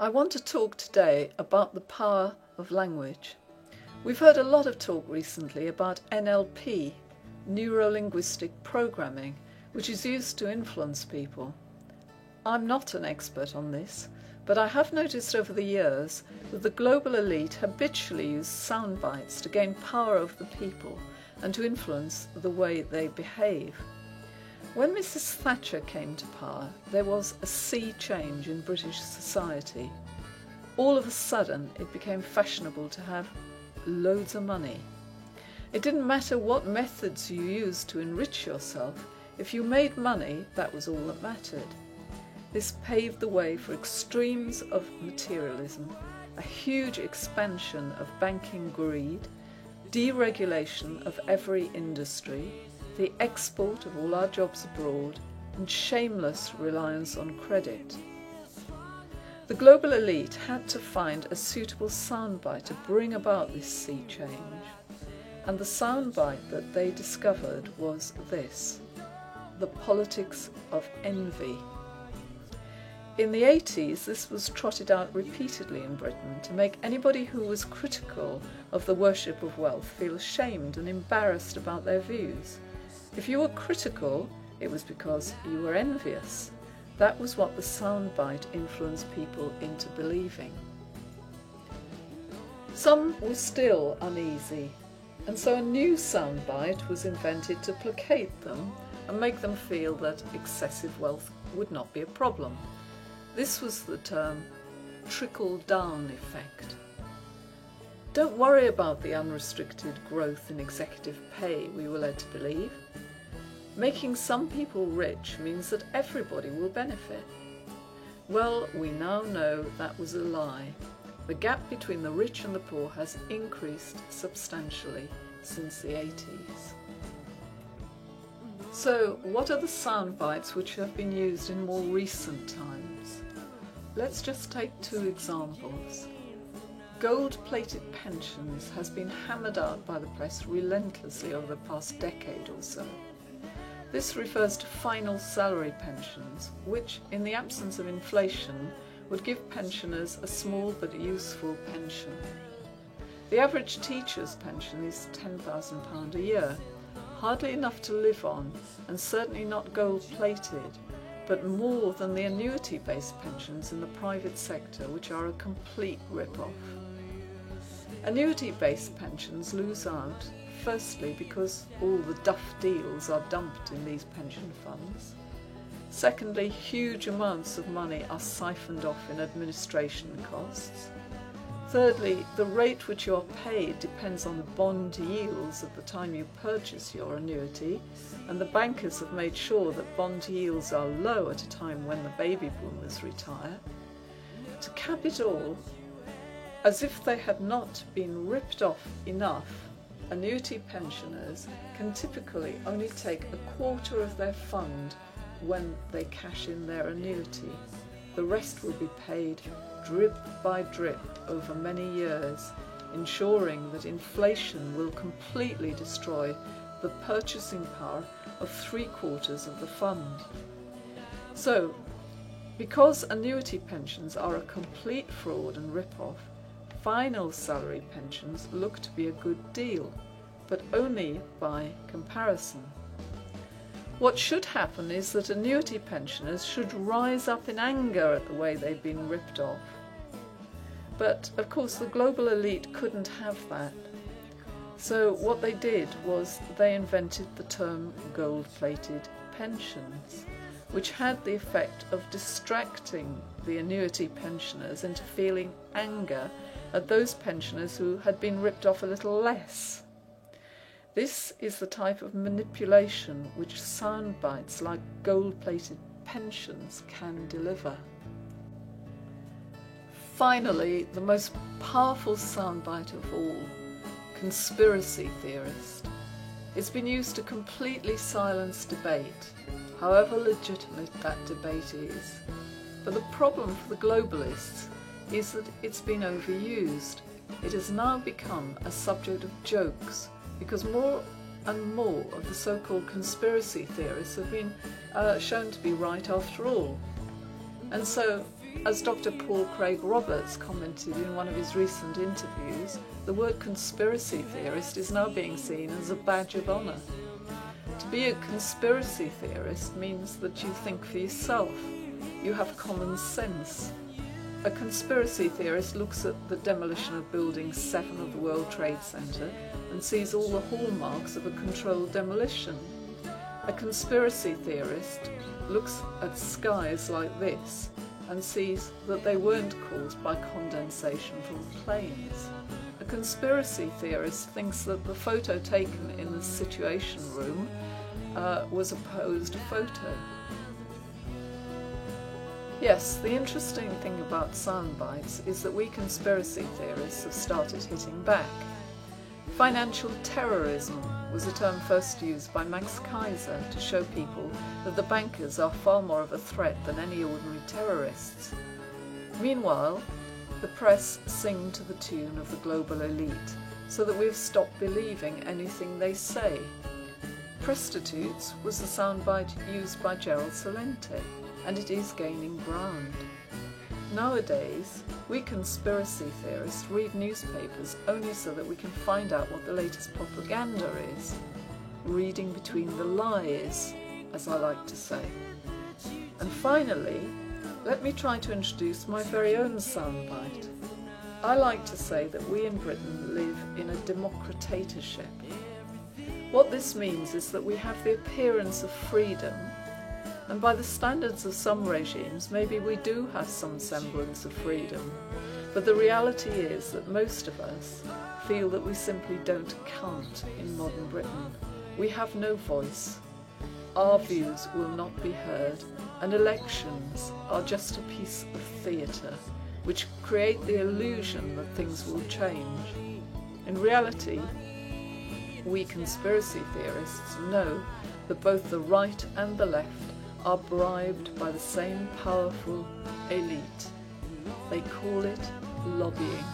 I want to talk today about the power of language. We've heard a lot of talk recently about NLP, neuro-linguistic programming, which is used to influence people. I'm not an expert on this, but I have noticed over the years that the global elite habitually use sound bites to gain power over the people and to influence the way they behave. When Mrs. Thatcher came to power, there was a sea change in British society. All of a sudden, it became fashionable to have loads of money. It didn't matter what methods you used to enrich yourself. If you made money, that was all that mattered. This paved the way for extremes of materialism, a huge expansion of banking greed, deregulation of every industry, the export of all our jobs abroad, and shameless reliance on credit. The global elite had to find a suitable soundbite to bring about this sea change, and the soundbite that they discovered was this: the politics of envy. In the 80s, this was trotted out repeatedly in Britain to make anybody who was critical of the worship of wealth feel ashamed and embarrassed about their views. If you were critical, it was because you were envious. That was what the soundbite influenced people into believing. Some were still uneasy, and so a new soundbite was invented to placate them and make them feel that excessive wealth would not be a problem. This was the term trickle-down effect. Don't worry about the unrestricted growth in executive pay, we were led to believe. Making some people rich means that everybody will benefit. Well, we now know that was a lie. The gap between the rich and the poor has increased substantially since the 80s. So, what are the sound bites which have been used in more recent times? Let's just take two examples. Gold-plated pensions has been hammered out by the press relentlessly over the past decade or so. This refers to final salary pensions, which, in the absence of inflation, would give pensioners a small but useful pension. The average teacher's pension is £10,000 a year, hardly enough to live on, and certainly not gold-plated, but more than the annuity-based pensions in the private sector, which are a complete rip-off. Annuity-based pensions lose out, firstly because all the duff deals are dumped in these pension funds. Secondly, huge amounts of money are siphoned off in administration costs. Thirdly, the rate which you are paid depends on bond yields at the time you purchase your annuity, and the bankers have made sure that bond yields are low at a time when the baby boomers retire. To cap it all, as if they had not been ripped off enough, annuity pensioners can typically only take a quarter of their fund when they cash in their annuity. The rest will be paid drip by drip over many years, ensuring that inflation will completely destroy the purchasing power of 3/4 of the fund. So, because annuity pensions are a complete fraud and rip-off, final salary pensions look to be a good deal, but only by comparison. What should happen is that annuity pensioners should rise up in anger at the way they've been ripped off. But of course the global elite couldn't have that. So what they did was they invented the term gold-plated pensions, which had the effect of distracting the annuity pensioners into feeling anger at those pensioners who had been ripped off a little less. This is the type of manipulation which sound bites like gold-plated pensions can deliver. Finally, the most powerful soundbite of all, conspiracy theorist. It's been used to completely silence debate, however legitimate that debate is. But the problem for the globalists is that it's been overused. It has now become a subject of jokes, because more and more of the so-called conspiracy theorists have been shown to be right after all. And so As Dr. Paul Craig Roberts commented in one of his recent interviews, the word conspiracy theorist is now being seen as a badge of honour. To be a conspiracy theorist means that you think for yourself. You have common sense. A conspiracy theorist looks at the demolition of Building 7 of the World Trade Center and sees all the hallmarks of a controlled demolition. A conspiracy theorist looks at skies like this and sees that they weren't caused by condensation from planes. A conspiracy theorist thinks that the photo taken in the Situation Room was a posed photo. Yes, the interesting thing about sound bites is that we conspiracy theorists have started hitting back. Financial terrorism was a term first used by Max Kaiser to show people that the bankers are far more of a threat than any ordinary terrorists. Meanwhile, the press sing to the tune of the global elite, so that we've stopped believing anything they say. Prostitutes was the soundbite used by Gerald Celente, and it is gaining ground. Nowadays, we conspiracy theorists read newspapers only so that we can find out what the latest propaganda is. Reading between the lies, as I like to say. And finally, let me try to introduce my very own soundbite. I like to say that we in Britain live in a democratatorship. What this means is that we have the appearance of freedom, and by the standards of some regimes, maybe we do have some semblance of freedom. But the reality is that most of us feel that we simply don't count in modern Britain. We have no voice. Our views will not be heard, and elections are just a piece of theatre, which create the illusion that things will change. In reality, we conspiracy theorists know that both the right and the left are bribed by the same powerful elite. They call it lobbying.